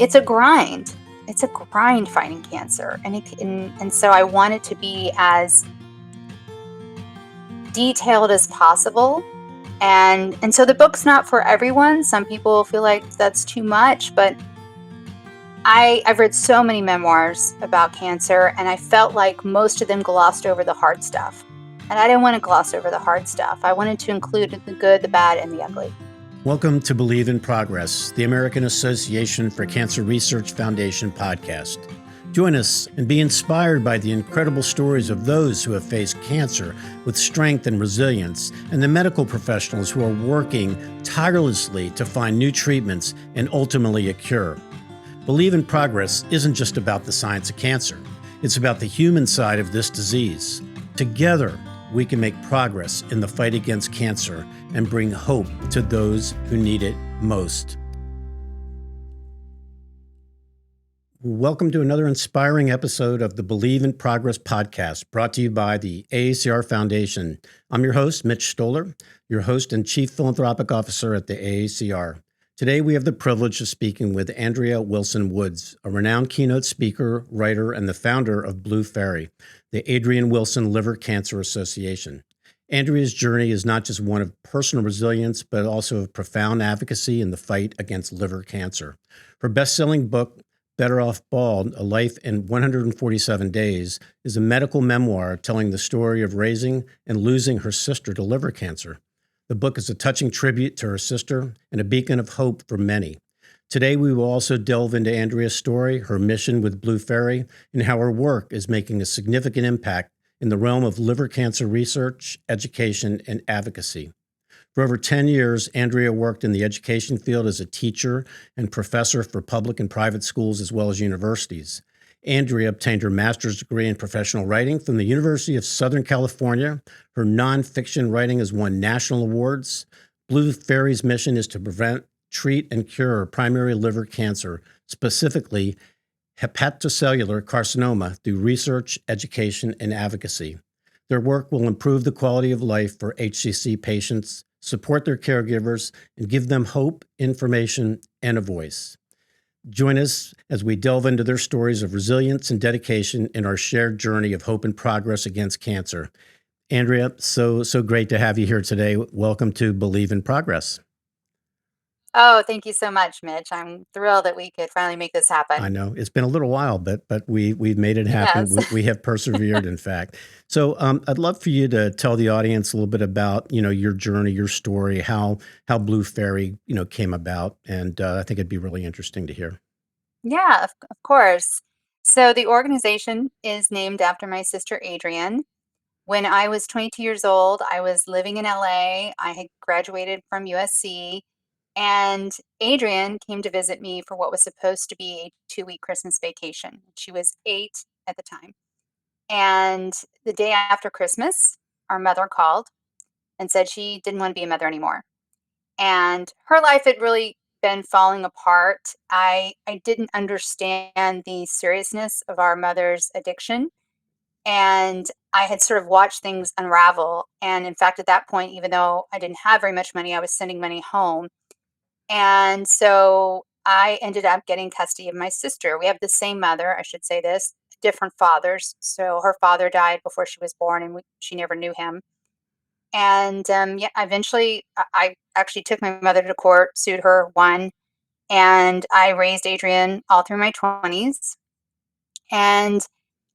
it's a grind. It's a grind fighting cancer, and so I want it to be as detailed as possible. And so the book's not for everyone. Some people feel like that's too much, but I've read so many memoirs about cancer, and I felt like most of them glossed over the hard stuff. And I didn't want to gloss over the hard stuff. I wanted to include the good, the bad, and the ugly. Welcome to Believe in Progress, the American Association for Cancer Research Foundation podcast. Join us and be inspired by the incredible stories of those who have faced cancer with strength and resilience, and the medical professionals who are working tirelessly to find new treatments and ultimately a cure. Believe in Progress isn't just about the science of cancer. It's about the human side of this disease. Together, we can make progress in the fight against cancer and bring hope to those who need it most. Welcome to another inspiring episode of the Believe in Progress podcast, brought to you by the AACR Foundation. I'm your host, Mitch Stoller, your host and Chief Philanthropic Officer at the AACR. Today, we have the privilege of speaking with Andrea Wilson Woods, a renowned keynote speaker, writer, and the founder of Blue Fairy, the Adrienne Wilson Liver Cancer Association. Andrea's journey is not just one of personal resilience, but also of profound advocacy in the fight against liver cancer. Her best-selling book, Better Off Bald, A Life in 147 Days, is a medical memoir telling the story of raising and losing her sister to liver cancer. The book is a touching tribute to her sister and a beacon of hope for many. Today, we will also delve into Andrea's story, her mission with Blue Fairy, and how her work is making a significant impact in the realm of liver cancer research, education, and advocacy. For over 10 years, Andrea worked in the education field as a teacher and professor for public and private schools as well as universities. Andrea obtained her master's degree in professional writing from the University of Southern California. Her nonfiction writing has won national awards. Blue Fairy's mission is to prevent, treat, and cure primary liver cancer, specifically hepatocellular carcinoma, through research, education, and advocacy. Their work will improve the quality of life for HCC patients, support their caregivers, and give them hope, information, and a voice. Join us as we delve into their stories of resilience and dedication in our shared journey of hope and progress against cancer. Andrea, so great to have you here today. Welcome to Believe in Progress. Oh, thank you so much, Mitch. I'm thrilled that we could finally make this happen. I know it's been a little while, but we've made it happen. Yes. We have persevered, in fact. So I'd love for you to tell the audience a little bit about your journey, your story, how Blue Fairy came about, and I think it'd be really interesting to hear. Yeah, of course. So the organization is named after my sister Adrienne. When I was 22 years old, I was living in LA. I had graduated from USC, and Adrienne came to visit me for what was supposed to be a 2-week Christmas vacation. She was 8 at the time. And the day after Christmas, our mother called and said she didn't want to be a mother anymore. And her life had really been falling apart. I didn't understand the seriousness of our mother's addiction, and I had sort of watched things unravel. And in fact, at that point, even though I didn't have very much money, I was sending money home. And so I ended up getting custody of my sister. We have the same mother, I should say this, different fathers. So her father died before she was born, and she never knew him. And yeah, eventually I actually took my mother to court, sued her, won, and I raised Adrienne all through my 20s. And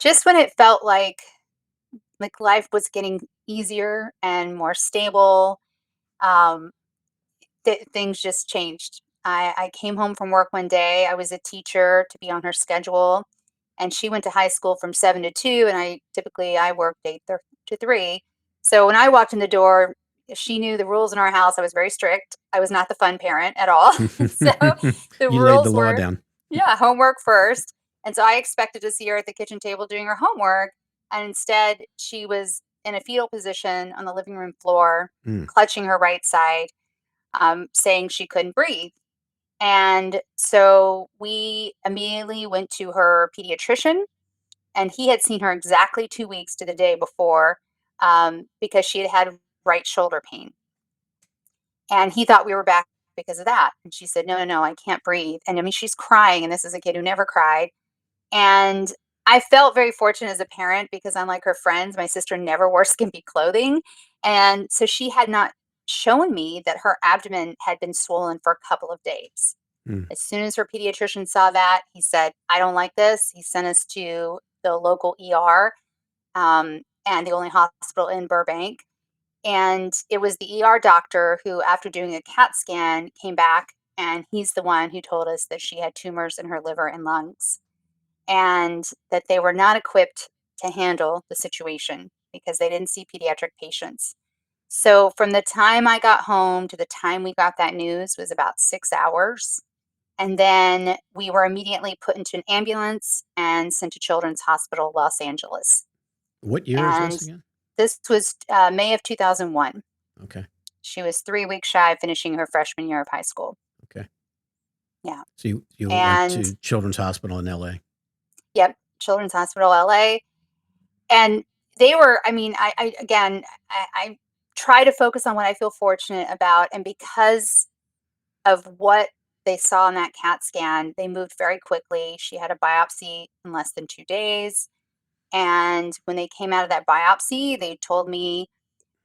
just when it felt like life was getting easier and more stable, um, things just changed. I came home from work one day. I was a teacher to be on her schedule, and she went to high school from 7 to 2, and I worked 8 to 3. So when I walked in the door, she knew the rules in our house. I was very strict. I was not the fun parent at all. So the You laid the rules law were, down. yeah, homework first. And so I expected to see her at the kitchen table doing her homework, and instead she was in a fetal position on the living room floor, Mm. clutching her right side, saying she couldn't breathe. And so we immediately went to her pediatrician, and he had seen her exactly 2 weeks to the day before, because she had had right shoulder pain. And he thought we were back because of that. And she said, no, no, no, I can't breathe. And I mean, she's crying, and this is a kid who never cried. And I felt very fortunate as a parent because, unlike her friends, my sister never wore skimpy clothing. And so she had not shown me that her abdomen had been swollen for a couple of days. Mm. As soon as her pediatrician saw that, he said, I don't like this. He sent us to the local ER, and the only hospital in Burbank. And it was the ER doctor who, after doing a CAT scan, came back, and he's the one who told us that she had tumors in her liver and lungs, and that they were not equipped to handle the situation because they didn't see pediatric patients. So from the time I got home to the time we got that news was about 6 hours. And then we were immediately put into an ambulance and sent to Children's Hospital, Los Angeles. What year is And this again? this was May of 2001. Okay. She was 3 weeks shy of finishing her freshman year of high school. Okay. Yeah. So you went And to Children's Hospital in LA. yep, Children's Hospital LA. And they were, I mean, again, I try to focus on what I feel fortunate about. And because of what they saw in that CAT scan, they moved very quickly. She had a biopsy in less than 2 days. And when they came out of that biopsy, they told me,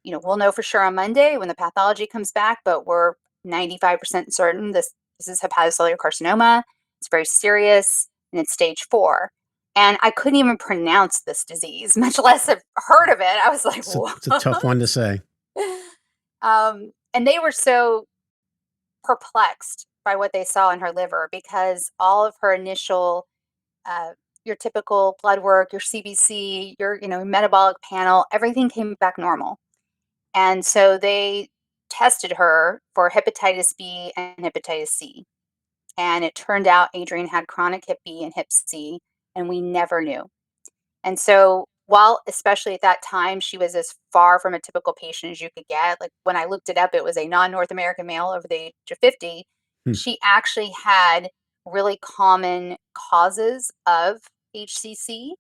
we'll know for sure on Monday when the pathology comes back, but we're 95% certain this is hepatocellular carcinoma. It's very serious, and it's stage 4. And I couldn't even pronounce this disease, much less have heard of it. I was like, what? It's a tough one to say. And they were so perplexed by what they saw in her liver because all of her initial, uh, your typical blood work, your CBC, your metabolic panel, everything came back normal. And so they tested her for hepatitis B and hepatitis C. And it turned out Adrienne had chronic hep B and hep C, and we never knew. And so, while especially at that time, she was as far from a typical patient as you could get, like when I looked it up, it was a non North American male over the age of 50. Hmm. She actually had really common causes of HCC.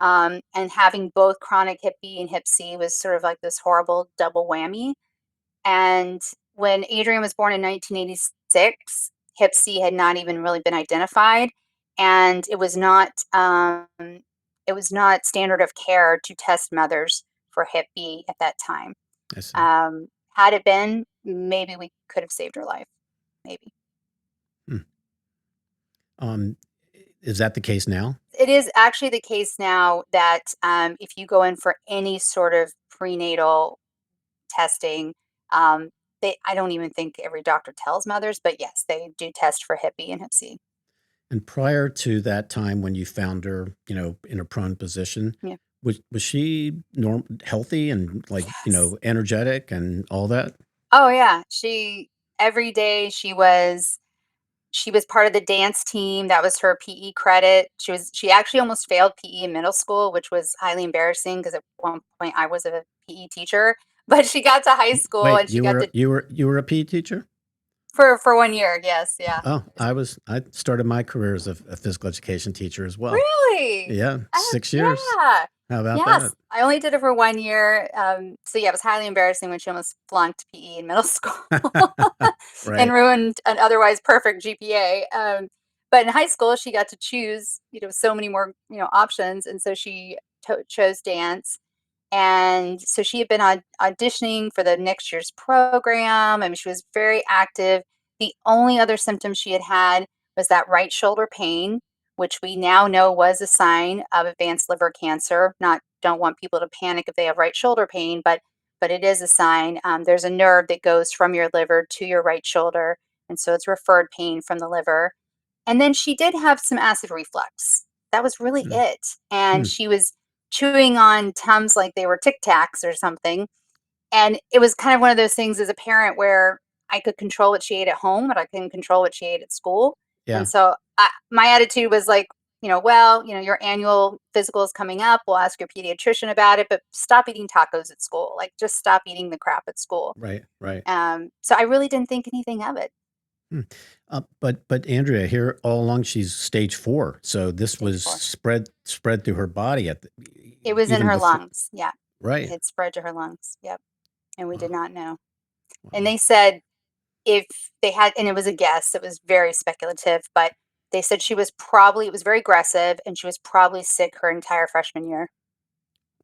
And having both chronic hep B and hep C was sort of like this horrible double whammy. And when Adrian was born in 1986, hep C had not even really been identified, and it was not standard of care to test mothers for hep B at that time. I see. Had it been, maybe we could have saved her life. Maybe. Hmm. Um, is that the case now? It is actually the case now that if you go in for any sort of prenatal testing. Um, I don't even think every doctor tells mothers, but yes, they do test for hep B and hep C. And prior to that time when you found her, in a prone position, Yeah. was she healthy and like, Yes. energetic and all that? Oh yeah. Every day she was part of the dance team. That was her PE credit. She actually almost failed PE in middle school, which was highly embarrassing because at one point I was a PE teacher. But she got to high school Wait, and she got to you were a PE teacher? for 1 year. Yes, yeah. Oh, I started my career as a physical education teacher as well. Really? Yeah, 6 years. Yeah. How about that? Yes, I only did it for 1 year. So yeah, it was highly embarrassing when she almost flunked PE in middle school and Right. ruined an otherwise perfect GPA. But in high school, she got to choose, so many more, options, and so she chose dance. And so she had been auditioning for the next year's program. I mean, she was very active. The only other symptom she had had was that right shoulder pain, which we now know was a sign of advanced liver cancer. Not don't want people to panic if they have right shoulder pain, but it is a sign. There's a nerve that goes from your liver to your right shoulder, and so it's referred pain from the liver. And then she did have some acid reflux. That was really Hmm, it. And hmm, she was chewing on Tums like they were Tic Tacs or something. And it was kind of one of those things as a parent where I could control what she ate at home, but I couldn't control what she ate at school. And yeah, so my attitude was like, your annual physical is coming up. We'll ask your pediatrician about it, but stop eating tacos at school. Like, just stop eating the crap at school. right, right. So I really didn't think anything of it. Hmm. But Andrea, here all along she's stage 4, so this Stage was 4. spread through her body It was in even her before. lungs. Yeah. It Right. had spread to her lungs. Yep. And we did Wow. not know. And Wow. they said if they had, and it was a guess, it was very speculative, but they said she was probably, it was very aggressive, and she was probably sick her entire freshman year.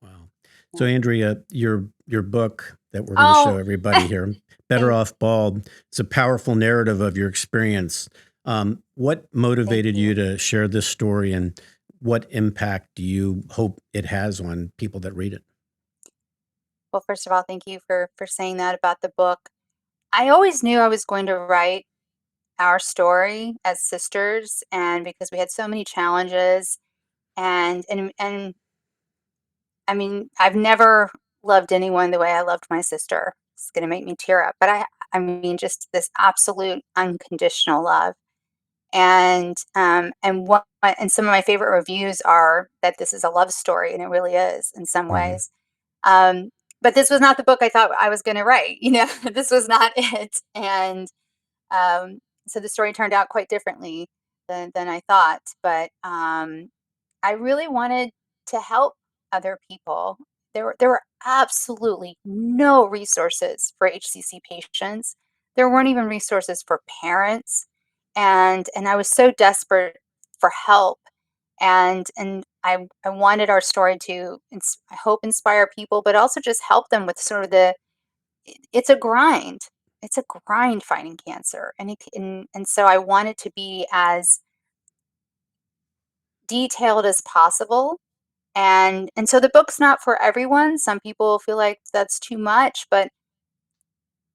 Wow. So, Yeah. Andrea, your book that we're going to show Oh, everybody here, "Better thank, Off Bald," it's a powerful narrative of your experience. What thank motivated you you. to share this story, and what impact do you hope it has on people that read it? Well, first of all, thank you for saying that about the book. I always knew I was going to write our story as sisters, and because we had so many challenges, and I mean, I've never loved anyone the way I loved my sister. It's gonna make me tear up, but I mean, just this absolute unconditional love. And some of my favorite reviews are that this is a love story, and it really is in some Hmm. ways. Um, but this was not the book I thought I was gonna write, this was not it. And um, so the story turned out quite differently than I thought. But I really wanted to help other people. There were absolutely no resources for HCC patients. There weren't even resources for parents, and I was so desperate for help. And I wanted our story to I hope inspire people, but also just help them with sort of it's a grind. It's a grind fighting cancer, and so I wanted to be as detailed as possible. And so the book's not for everyone. Some people feel like that's too much, but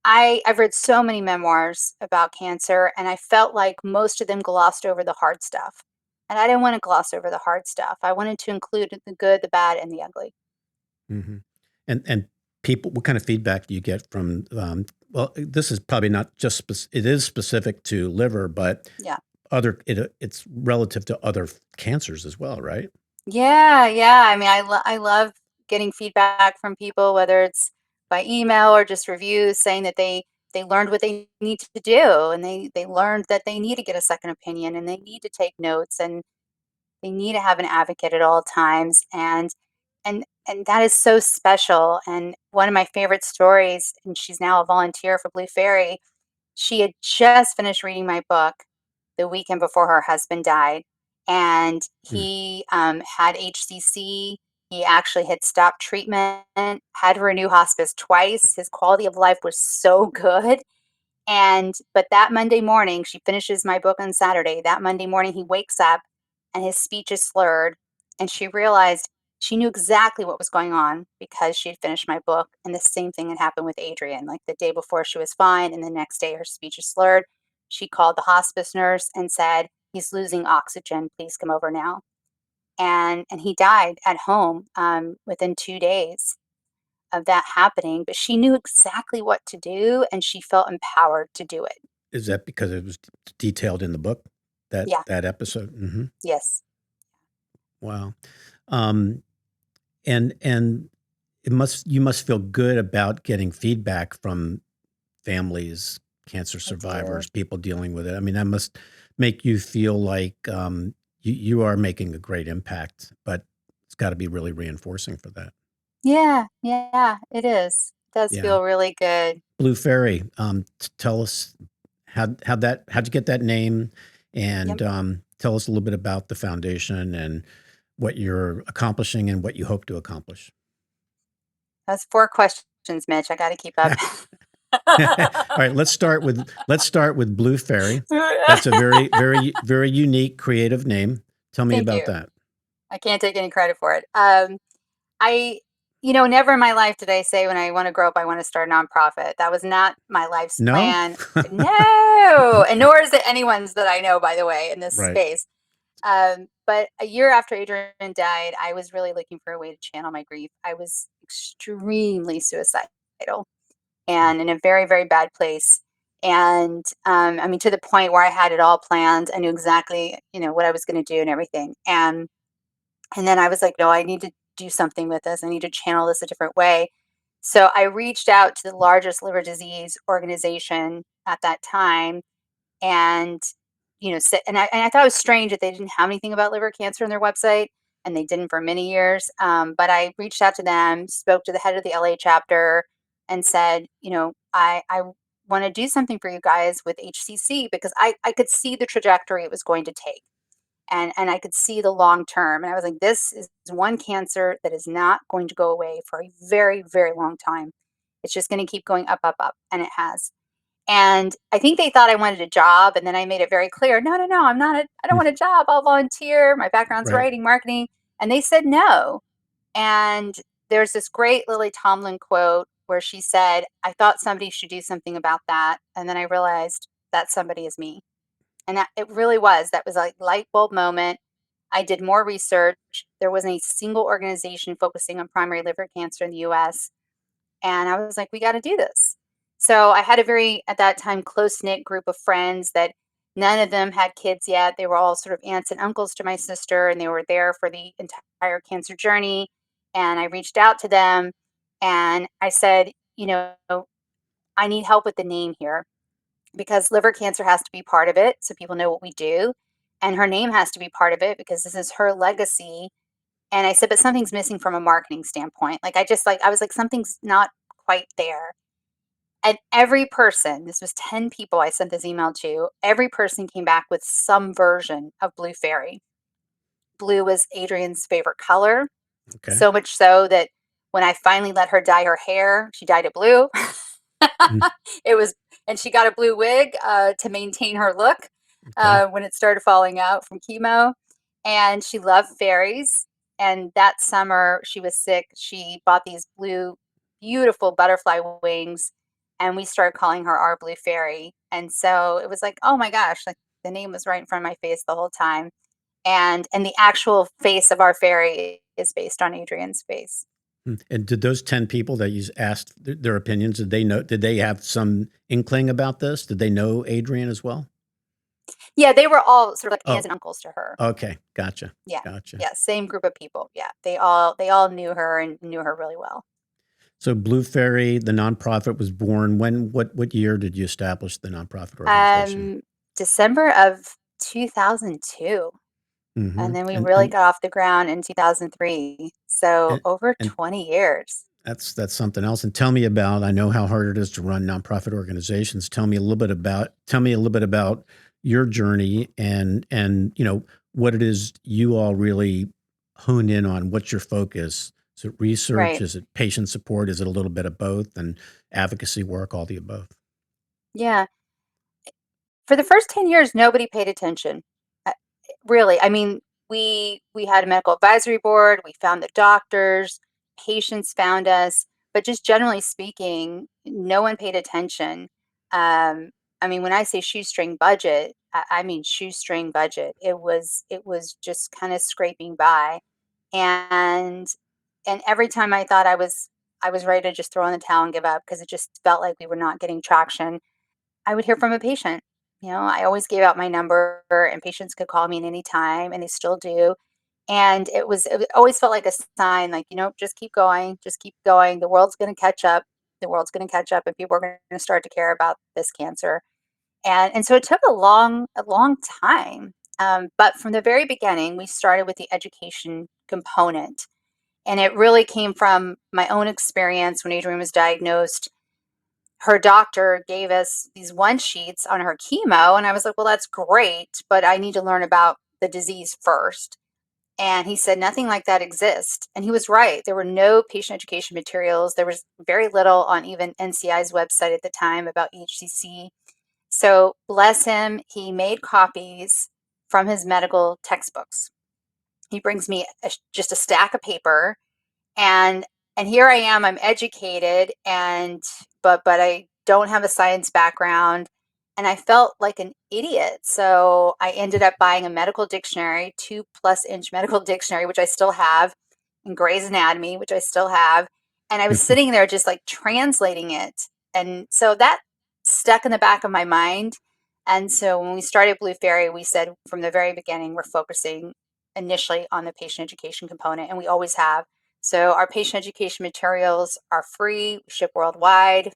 I've read so many memoirs about cancer, and I felt like most of them glossed over the hard stuff. And I didn't want to gloss over the hard stuff. I wanted to include the good, the bad, and the ugly. Hmm. And people, what kind of feedback do you get from? Well, this is probably not just it is specific to liver, but Yeah. it's relative to other cancers as well, right? Yeah, yeah. I mean, I love getting feedback from people, whether it's by email or just reviews saying that they learned what they need to do, and they learned that they need to get a second opinion, and they need to take notes, and they need to have an advocate at all times. And that is so special. And one of my favorite stories, and she's now a volunteer for Blue Fairy. She had just finished reading my book the weekend before her husband died, and Mm. he, had HCC. He actually had stopped treatment, had to renew hospice twice. His quality of life was so good, and but that Monday morning, she finishes my book on Saturday. That Monday morning, he wakes up and his speech is slurred. And she realized she knew exactly what was going on because she had finished my book. And the same thing had happened with Adrian. Like the day before, she was fine. And the next day, her speech is slurred. She called the hospice nurse and said, "He's losing oxygen. Please come over now." And he died at home within 2 days of that happening. But she knew exactly what to do, and she felt empowered to do it. Is that because it was detailed in the book, Yeah. that episode? Mhm. Yes. Wow. Um, and you must feel good about getting feedback from families, cancer I do. survivors, people dealing with it. I mean, that must make you feel like, you are making a great impact, but it's gotta be really reinforcing for that. Yeah, yeah, it is. It does Yeah. feel really good. Blue Fairy, tell us how'd you get that name? Yep. And, tell us a little bit about the foundation and what you're accomplishing and what you hope to accomplish. That's 4 questions, Mitch. I gotta keep up. All right, let's start with Blue Fairy. That's a very, very, very unique, creative name. Tell me Thank about you. that. I can't take any credit for it. I never in my life did I say when I wanna grow up, I wanna start a nonprofit. That was not my life's No? plan. No, and nor is it anyone's that I know, by the way, in this Right. space. But a year after Adrian died, I was really looking for a way to channel my grief. I was extremely suicidal Mm. and in a very, very bad place. And I mean, to the point where I had it all planned. I knew exactly, what I was going to do and everything. And then I was like, no, I need to do something with this. I need to channel this a different way. So I reached out to the largest liver disease organization at that time, and and I thought it was strange that they didn't have anything about liver cancer on their website, and they didn't for many years. But I reached out to them, spoke to the head of the LA chapter, and said, want to do something for you guys with HCC because I could see the trajectory it was going to take. And I could see the long term. And I was like, this is one cancer that is not going to go away for a very, very long time. It's just going to keep going up, up, up. And it has. And I think they thought I wanted a job. And then I made it very clear, no, no, no, I don't want a job. I'll volunteer. My background's Right. writing, marketing. And they said no. And there's this great Lily Tomlin quote where she said, I thought somebody should do something about that. And then I realized that somebody is me. And that it really was. That was a light bulb moment. I did more research. There wasn't a single organization focusing on primary liver cancer in the US. And I was like, we got to do this. So I had a very, at that time, close knit group of friends that none of them had kids yet. They were all sort of aunts and uncles to my sister, and they were there for the entire cancer journey. And I reached out to them and I said, I need help with the name here because liver cancer has to be part of it so people know what we do. And her name has to be part of it because this is her legacy. And I said, but something's missing from a marketing standpoint. I was like, something's not quite there. And every person, this was 10 people I sent this email to, every person came back with some version of Blue Fairy. Blue was Adrienne's favorite color, Okay. so much so that when I finally let her dye her hair, she dyed it blue. Mm. It was, and she got a blue wig to maintain her look Okay. when it started falling out from chemo. And she loved fairies. And that summer, she was sick. She bought these blue, beautiful butterfly wings, and we started calling her our blue fairy. And so it was like, oh my gosh, like the name was right in front of my face the whole time. And the actual face of our fairy is based on Adrienne's face. And did those 10 people that you asked their opinions, did they know, did they have some inkling about this? Did they know Adrian as well? Yeah, they were all sort of like aunts Oh, and uncles to her. okay. Gotcha. Yeah. Gotcha. Yeah, same group of people. Yeah. They all knew her and knew her really well. So Blue Fairy, the nonprofit, was born when, what year did you establish the nonprofit organization? Um December of 2002, Hmm. and then we And, really and, got off the ground in 2003. So and, over and 20 years. that's something else. And tell me about, I know how hard it is to run nonprofit organizations. Tell me a little bit about your journey and, what it is you all really hone in on. What's your focus? Is it research? Right. Is it patient support? Is it a little bit of both and advocacy work, all the above? Yeah. For the first 10 years, nobody paid attention. Uh, Really. I mean, we had a medical advisory board, we found the doctors, patients found us, but just generally speaking, no one paid attention. Um, I mean, when I say shoestring budget, I mean shoestring budget. It was just kind of scraping by. And and every time I thought I was ready to just throw in the towel and give up because it just felt like we were not getting traction, I would hear from a patient. I always gave out my number and patients could call me at any time and they still do. And it always felt like a sign, like, just keep going, just keep going. The world's going to catch up. The world's going to catch up and people are going to start to care about this cancer. And so it took a long time. But from the very beginning, we started with the education component. And it really came from my own experience when Adrienne was diagnosed. Her doctor gave us these one sheets on her chemo, and I was like, well, that's great, but I need to learn about the disease first. And he said nothing like that exists, and he was right. There were no patient education materials. There was very little on even NCI's website at the time about HCC. So bless him, he made copies from his medical textbooks. He brings me just a stack of paper, and here I am, I'm educated, but I don't have a science background, and I felt like an idiot. So I ended up buying a medical dictionary, 2+ inch medical dictionary, which I still have, and Gray's Anatomy, which I still have. And I was sitting there just like translating it. And so that stuck in the back of my mind. And so when we started Blue Fairy, we said from the very beginning, we're focusing initially on the patient education component, and we always have. So our patient education materials are free, ship worldwide.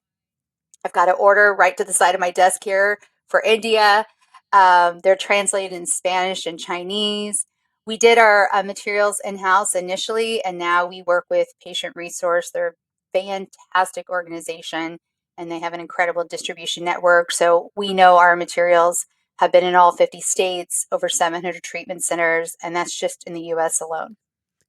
I've got an order right to the side of my desk here for India. They're translated in Spanish and Chinese. We did our materials in-house initially, and now we work with Patient Resource. They're a fantastic organization, and they have an incredible distribution network. So we know our materials have been in all 50 states, over 700 treatment centers, and that's just in the US alone.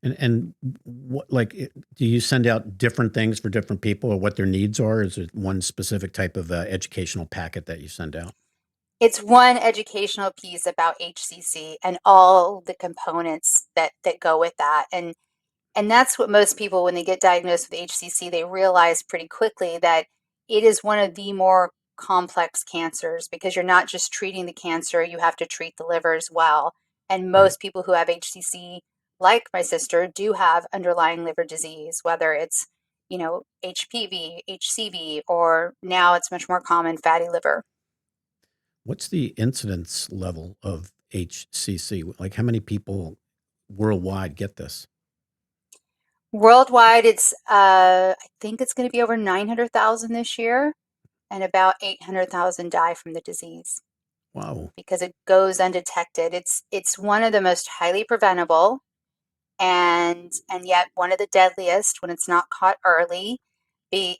And what, like, do you send out different things for different people or what their needs are? Is it one specific type of educational packet that you send out? It's one educational piece about HCC and all the components that go with that. And that's what most people, when they get diagnosed with HCC, they realize pretty quickly that it is one of the more complex cancers because you're not just treating the cancer, you have to treat the liver as well. And Right. most people who have HCC, like my sister, do have underlying liver disease, whether it's, HPV, HCV, or now it's much more common fatty liver. What's the incidence level of HCC? Like, how many people worldwide get this? Worldwide, I think it's going to be over 900,000 this year, and about 800,000 die from the disease Wow. because it goes undetected. It's one of the most highly preventable and yet one of the deadliest when it's not caught early.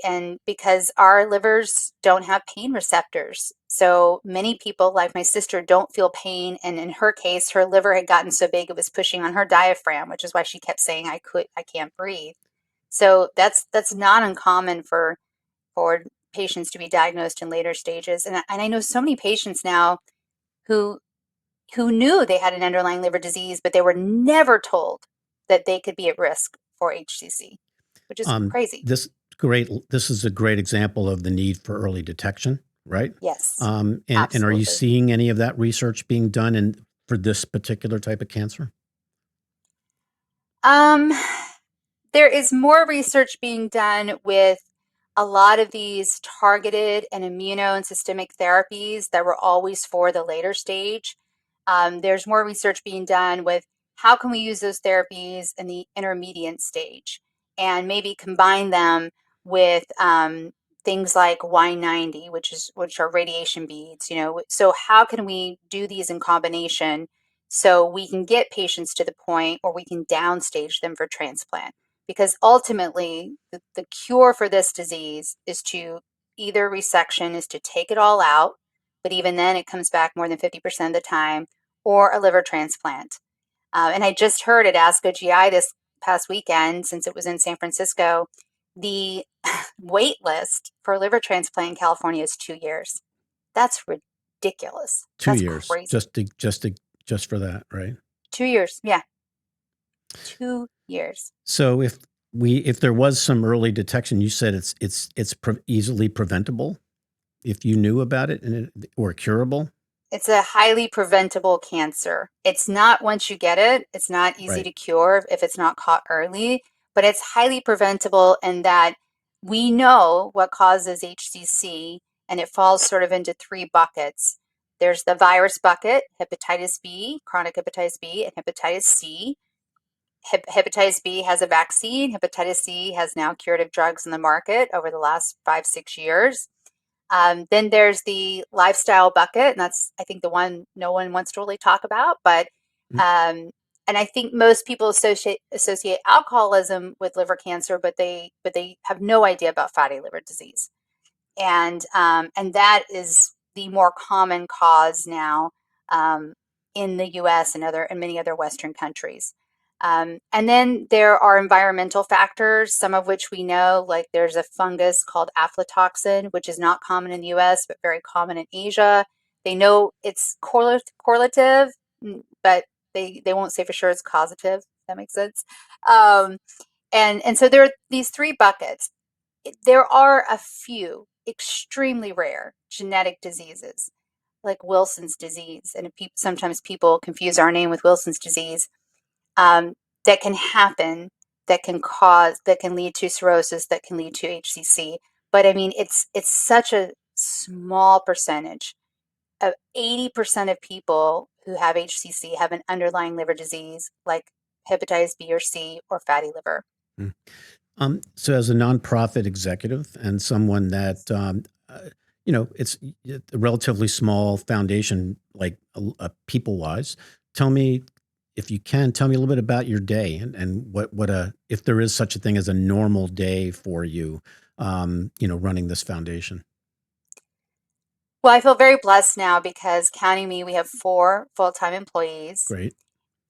And because our livers don't have pain receptors. So many people, like my sister, don't feel pain. And in her case, her liver had gotten so big it was pushing on her diaphragm, which is why she kept saying, I can't breathe. So that's not uncommon for patients to be diagnosed in later stages. And I know so many patients now who who knew they had an underlying liver disease, but they were never told that they could be at risk for HCC, which is Um, crazy. this this is a great example of the need for early detection, right? Yes, And are you absolutely. seeing any of that research being done for this particular type of cancer? Um, there is more research being done with a lot of these targeted and immuno and systemic therapies that were always for the later stage. There's more research being done with how can we use those therapies in the intermediate stage and maybe combine them with things like Y90, which are radiation beads. So how can we do these in combination so we can get patients to the point where we can downstage them for transplant? Because ultimately, the cure for this disease is to either resection, is to take it all out, but even then it comes back more than 50% of the time, or a liver transplant. And I just heard at ASCO GI this past weekend, since it was in San Francisco, the wait list for liver transplant in California is 2 years. That's ridiculous. Two That's years, crazy. just for that, right? 2 years. Yeah, 2 years. So if there was some early detection, you said it's easily preventable if you knew about it or curable, It's a highly preventable cancer. It's not once you get it, it's not easy right? to cure if it's not caught early, but it's highly preventable in that we know what causes HCC, and it falls sort of into three buckets. There's the virus bucket, hepatitis B, chronic hepatitis B, and hepatitis C. Hepatitis B has a vaccine. Hepatitis C has now curative drugs in the market over the last 5, 6 years. Then there's the lifestyle bucket, and that's, I think, the one no one wants to really talk about. But Mm. um, and I think most people associate alcoholism with liver cancer, but they have no idea about fatty liver disease, and that is the more common cause now um, in the U.S. and many other Western countries. And then there are environmental factors, some of which we know, like there's a fungus called aflatoxin, which is not common in the U.S. but very common in Asia. They know it's correlative, but they won't say for sure it's causative. If that makes sense. Um, and so there are these three buckets. There are a few extremely rare genetic diseases like Wilson's disease, and sometimes people confuse our name with Wilson's disease, um, that can happen, that can lead to cirrhosis, that can lead to HCC. But I mean, it's such a small percentage. Of 80% of people who have HCC have an underlying liver disease like hepatitis B or C or fatty liver. Mm. So as a nonprofit executive and someone that, it's a relatively small foundation, like people wise, tell me, if you can, tell me a little bit about your day and if there is such a thing as a normal day for you. running this foundation? Well, I feel very blessed now because counting me, we have 4 full-time employees. Great.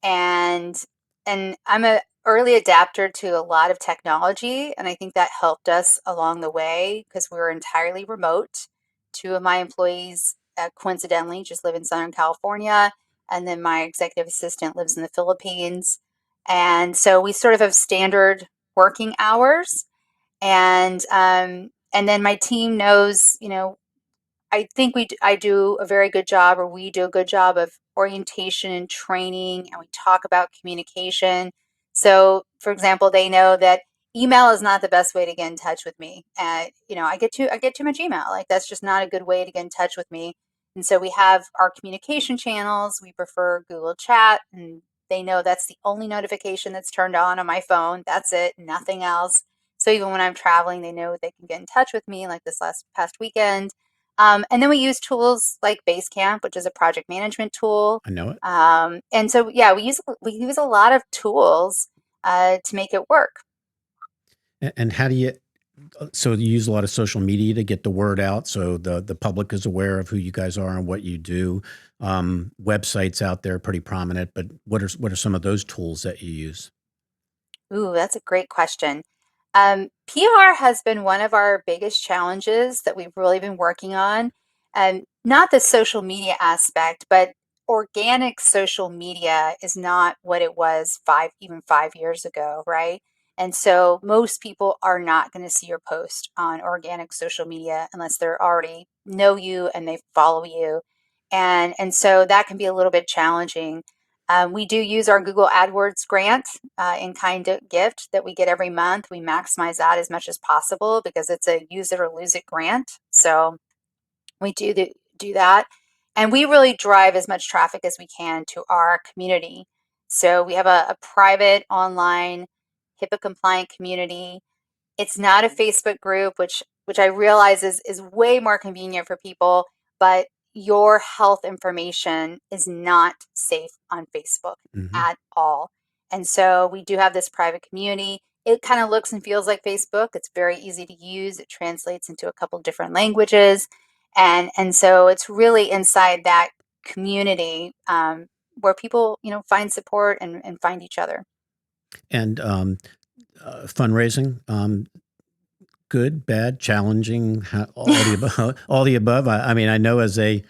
and and I'm a early adapter to a lot of technology, and I think that helped us along the way because we were entirely remote. 2 of my employees, coincidentally, just live in Southern California, and then my executive assistant lives in the Philippines. And so we sort of have standard working hours, and then my team knows, I think I do a very good job, or we do a good job of orientation and training, and we talk about communication. So, for example, they know that email is not the best way to get in touch with me. I get too much email. Like that's just not a good way to get in touch with me. And so we have our communication channels. We prefer Google Chat, and they know that's the only notification that's turned on my phone. That's it, nothing else. So even when I'm traveling, they know they can get in touch with me, like this last past weekend. And then we use tools like Basecamp, which is a project management tool. I know it. And so yeah, we use a lot of tools to make it work. And how do you? So you use a lot of social media to get the word out, so the public is aware of who you guys are and what you do. Websites out there pretty prominent, but what are some of those tools that you use? Ooh, that's a great question. PR has been one of our biggest challenges that we've really been working on. Not the social media aspect, but organic social media is not what it was even 5 years ago, right? And so most people are not going to see your post on organic social media unless they're already know you and they follow you. And so that can be a little bit challenging. We do use our Google AdWords grant in kind of gift that we get every month. We maximize that as much as possible because it's a use it or lose it grant. So we do that. And we really drive as much traffic as we can to our community. So we have a private online HIPAA compliant community. It's not a Facebook group, which I realize is way more convenient for people, but your health information is not safe on Facebook Hmm. at all. And so we do have this private community. It kind of looks and feels like Facebook. It's very easy to use. It translates into a couple different languages. And so it's really inside that community where people, find support and find each other. And fundraising, good, bad, challenging, all the above. All the above. I mean, I know as a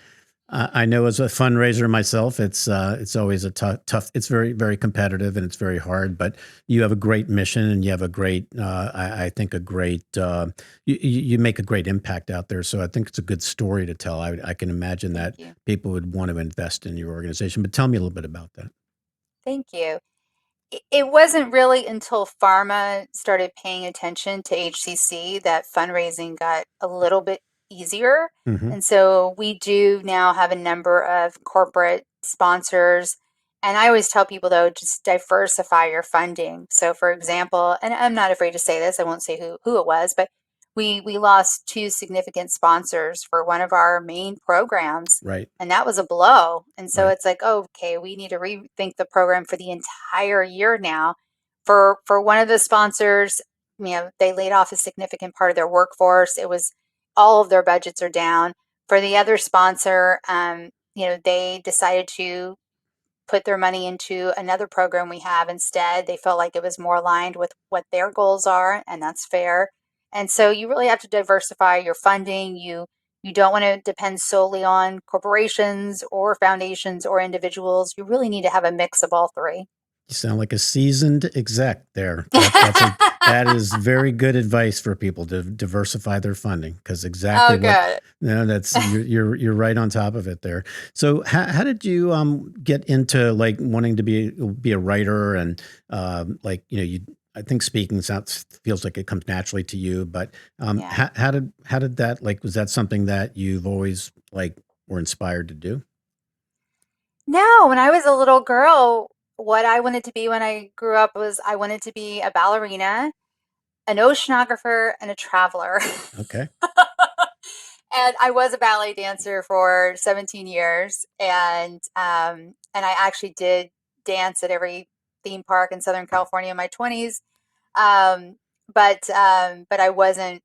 fundraiser myself, it's always a tough. It's very very competitive and it's very hard. But you have a great mission and you have a great, I think a great, you make a great impact out there. So I think it's a good story to tell. I can imagine Thank that you. people would want to invest in your organization. But tell me a little bit about that. Thank you. It wasn't really until pharma started paying attention to HCC that fundraising got a little bit easier. Hmm. And so we do now have a number of corporate sponsors. And I always tell people, though, just diversify your funding. So, for example, and I'm not afraid to say this, I won't say who it was, but we lost 2 significant sponsors for one of our main programs, Right. and that was a blow. And so Right. it's like, oh, okay, we need to rethink the program for the entire year now. For one of the sponsors, they laid off a significant part of their workforce. It was all of their budgets are down. For the other sponsor, they decided to put their money into another program we have instead. They felt like it was more aligned with what their goals are, and that's fair. And so you really have to diversify your funding. You don't want to depend solely on corporations or foundations or individuals. You really need to have a mix of all three. You sound like a seasoned exec there. That is very good advice for people to diversify their funding because exactly Oh, what good. no, that's you're right on top of it there. So how did you get into like wanting to be a writer and like you I think speaking sounds feels like it comes naturally to you, but Yeah. how did that like was that something that you've always like were inspired to do? No, when I was a little girl, what I wanted to be when I grew up was I wanted to be a ballerina, an oceanographer, and a traveler. Okay. And I was a ballet dancer for 17 years, and I actually did dance at every theme park in Southern California in my 20s. Um, but I wasn't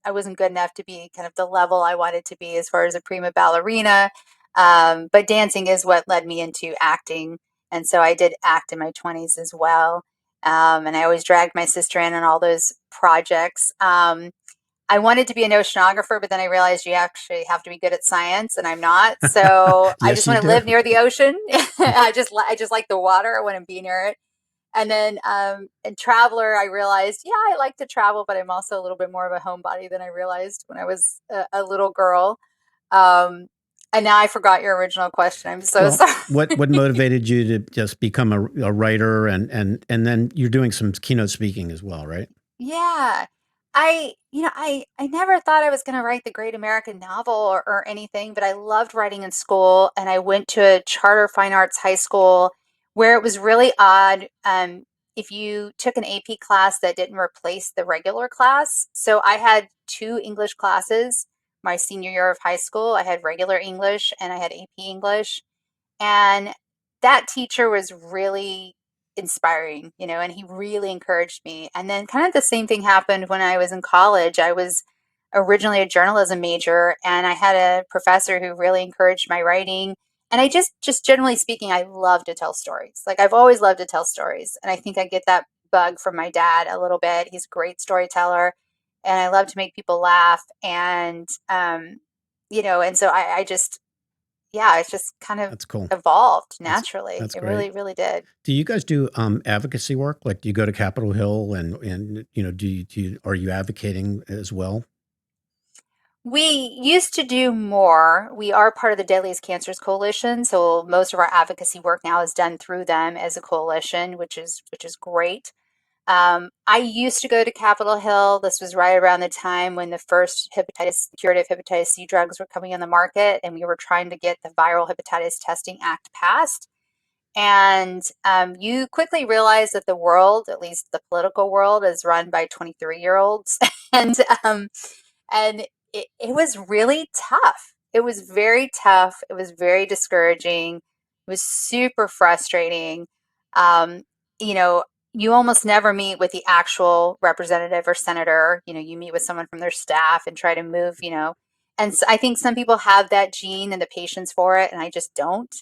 I wasn't good enough to be kind of the level I wanted to be as far as a prima ballerina. But dancing is what led me into acting. And so I did act in my 20s as well. And I always dragged my sister in on all those projects. I wanted to be an oceanographer, but then I realized you actually have to be good at science, and I'm not. So I Yes, just you want to do. live near the ocean. I just like the water. I want to be near it. And then in Traveler, I realized, yeah, I like to travel, but I'm also a little bit more of a homebody than I realized when I was a little girl. Um, and now I forgot your original question. I'm so Well, sorry. what motivated you to just become a writer and then you're doing some keynote speaking as well, right? Yeah. I never thought I was going to write the great American novel or anything, but I loved writing in school and I went to a charter fine arts high school where it was really odd. If you took an AP class that didn't replace the regular class. So I had two English classes my senior year of high school. I had regular English and I had AP English. And that teacher was really inspiring, and he really encouraged me. And then kind of the same thing happened when I was in college. I was originally a journalism major and I had a professor who really encouraged my writing. And I just generally speaking, I love to tell stories. Like I've always loved to tell stories. And I think I get that bug from my dad a little bit. He's a great storyteller and I love to make people laugh. And so I just yeah, it's just kind of That's cool. evolved That's naturally. that's It great. really, really did. Do you guys do advocacy work? Like, do you go to Capitol Hill and are you advocating as well? We used to do more. We are part of the Deadliest Cancers Coalition, so most of our advocacy work now is done through them as a coalition, which is great. I used to go to Capitol Hill. This was right around the time when the first curative hepatitis C drugs were coming on the market, and we were trying to get the Viral Hepatitis Testing Act passed. And you quickly realize that the world, at least the political world, is run by 23-year-olds. and um, and it was really tough. It was very tough. It was very discouraging. It was super frustrating. Um, you know, you almost never meet with the actual representative or senator. You meet with someone from their staff and try to move. And so I think some people have that gene and the patience for it, and I just don't.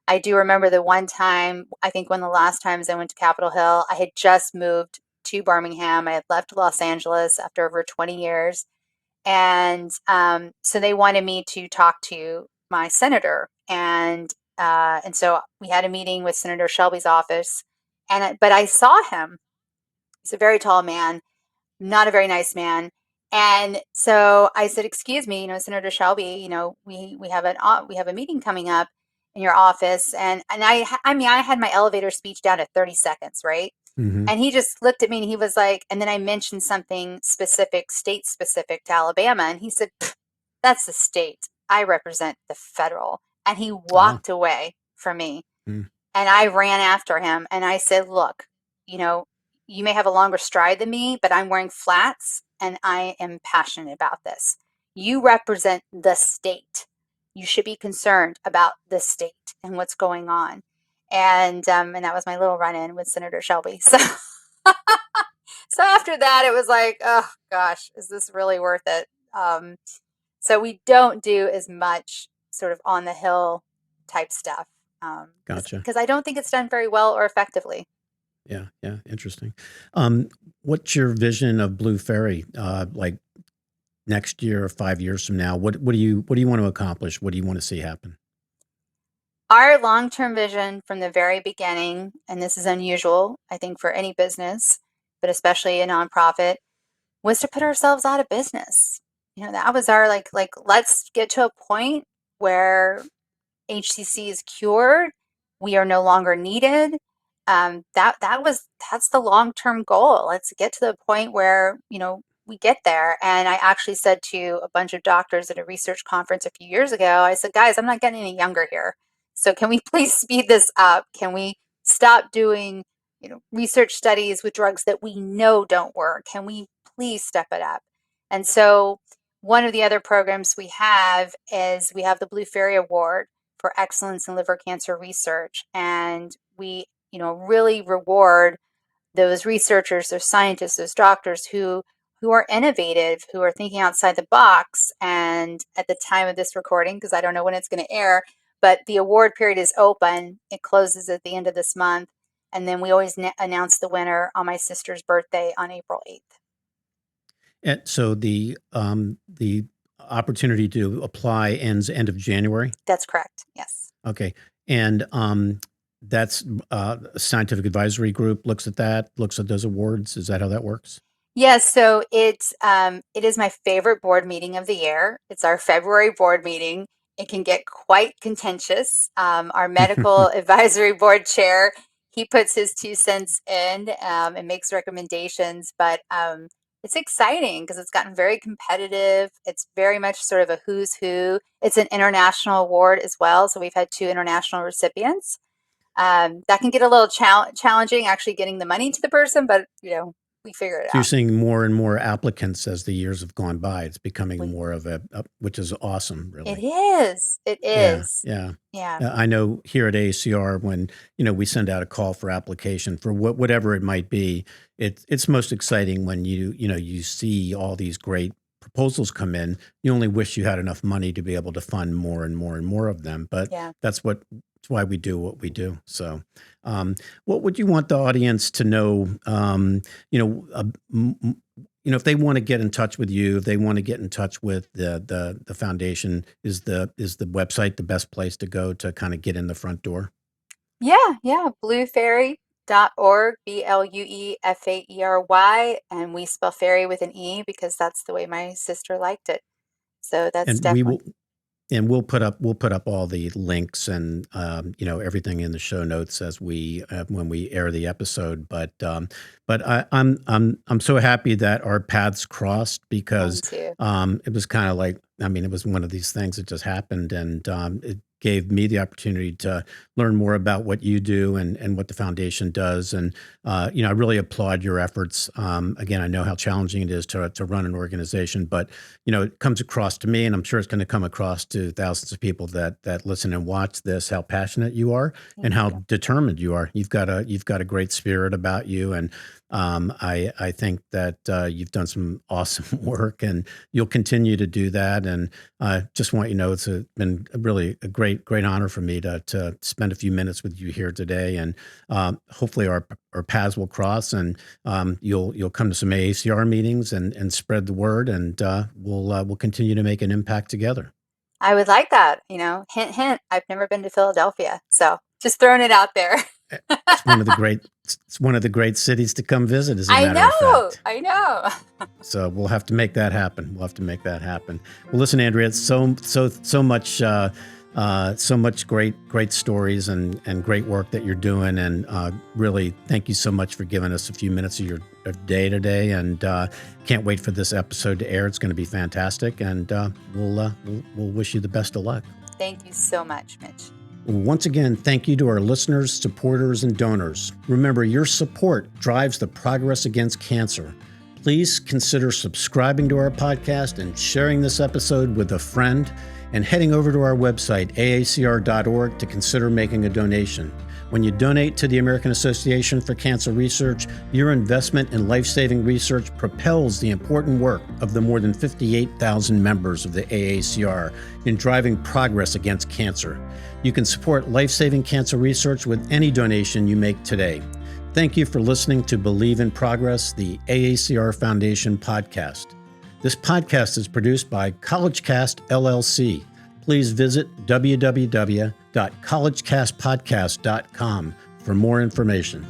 I do remember the one time, I think one of the last times I went to Capitol Hill, I had just moved to Birmingham. I had left Los Angeles after over 20 years. And so they wanted me to talk to my senator. And so we had a meeting with Senator Shelby's office. But I saw him. He's a very tall man, not a very nice man. And so I said, "Excuse me, Senator Shelby, we have a meeting coming up in your office." And I mean, I had my elevator speech down to 30 seconds, right? Hmm. And he just looked at me and he was like, and then I mentioned something specific, state specific to Alabama, and he said, "That's the state. I represent the federal." And he Ah, walked away from me. mm, And I ran after him and I said, "Look, you know, you may have a longer stride than me, but I'm wearing flats and I am passionate about this. You represent the state. You should be concerned about the state and what's going on." And that was my little run in with Senator Shelby. So after that, it was like, oh gosh, is this really worth it? So we don't do as much sort of on the hill type stuff gotcha. because I don't think it's done very well or effectively. Yeah, yeah, interesting. Um, what's your vision of Blue Fairy? Like next year or 5 years from now, what do you want to accomplish? What do you want to see happen? Our long term vision from the very beginning, and this is unusual, I think, for any business, but especially a nonprofit, was to put ourselves out of business. That was our like let's get to a point where HCC is cured. We are no longer needed. That's the long term goal. Let's get to the point where we get there. And I actually said to a bunch of doctors at a research conference a few years ago, I said, "Guys, I'm not getting any younger here. So can we please speed this up? Can we stop doing research studies with drugs that we know don't work? Can we please step it up?" And so one of the other programs we have is we have the Blue Fairy Award for excellence in liver cancer research. And we really reward those researchers, those scientists, those doctors who who are innovative, who are thinking outside the box. And at the time of this recording, because I don't know when it's going to air, but the award period is open. It closes at the end of this month. And then we always announce the winner on my sister's birthday on April 8th. And so the opportunity to apply ends end of January. That's correct. Yes. Okay, and that's a scientific advisory group looks at those awards. Is that how that works? Yes, so it is my favorite board meeting of the year. It's our February board meeting. It can get quite contentious. Our medical advisory board chair, he puts his 2 cents in and makes recommendations, but it's exciting because it's gotten very competitive. It's very much sort of a who's who. It's an international award as well, so we've had 2 international recipients. That can get a little challenging actually getting the money to the person, but we figure it So you're out. seeing more and more applicants as the years have gone by. It's becoming We more of which is awesome, It really. is. It Yeah, is. yeah. Yeah. I know here at AACR, when we send out a call for application for whatever it might be, it's most exciting when you see all these great proposals come in. You only wish you had enough money to be able to fund more and more and more of them, but Yeah. that's why we do what we do. So, what would you want the audience to know? If they want to get in touch with you, if they want to get in touch with the foundation, is the website the best place to go to kind of get in the front door? Yeah. Yeah. Blueferry.org, BLUEFAERY. And we spell fairy with an E because that's the way my sister liked it. So that's And we definitely. will And we'll put up all the links and everything in the show notes as we when we air the episode. But I'm so happy that our paths crossed Mine because too. it was kind of like, I mean, it was one of these things that just happened, and it gave me the opportunity to learn more about what you do and what the foundation does. And I really applaud your efforts. Again, I know how challenging it is to run an organization, but it comes across to me, and I'm sure it's going to come across to thousands of people that listen and watch this, how passionate you are and Thank how you. determined you are. You've got a great spirit about you, and I think that you've done some awesome work, and you'll continue to do that. And I just want you to know been really a great honor for me to spend a few minutes with you here today, and hopefully our paths will cross, and you'll come to some AACR meetings and spread the word, and we'll continue to make an impact together. I would like that. Hint, hint. I've never been to Philadelphia. So just throwing it out there. Eh, it's one of the great cities to come visit, as a I matter of know. fact. I know. So we'll have to make that happen. We'll have to make that happen. Well, listen, Andrea, it's so much great stories and great work that you're doing, and really thank you so much for giving us a few minutes of your day today. And can't wait for this episode to air. It's going to be fantastic, and we'll wish you the best of luck. Thank you so much, Mitch. Once again, thank you to our listeners, supporters, and donors. Remember, your support drives the progress against cancer. Please consider subscribing to our podcast and sharing this episode with a friend, and heading over to our website, aacr.org, to consider making a donation. When you donate to the American Association for Cancer Research, your investment in life-saving research propels the important work of the more than 58,000 members of the AACR in driving progress against cancer. You can support life-saving cancer research with any donation you make today. Thank you for listening to Believe in Progress, the AACR Foundation podcast. This podcast is produced by CollegeCast LLC. Please visit www.collegecastpodcast.com for more information.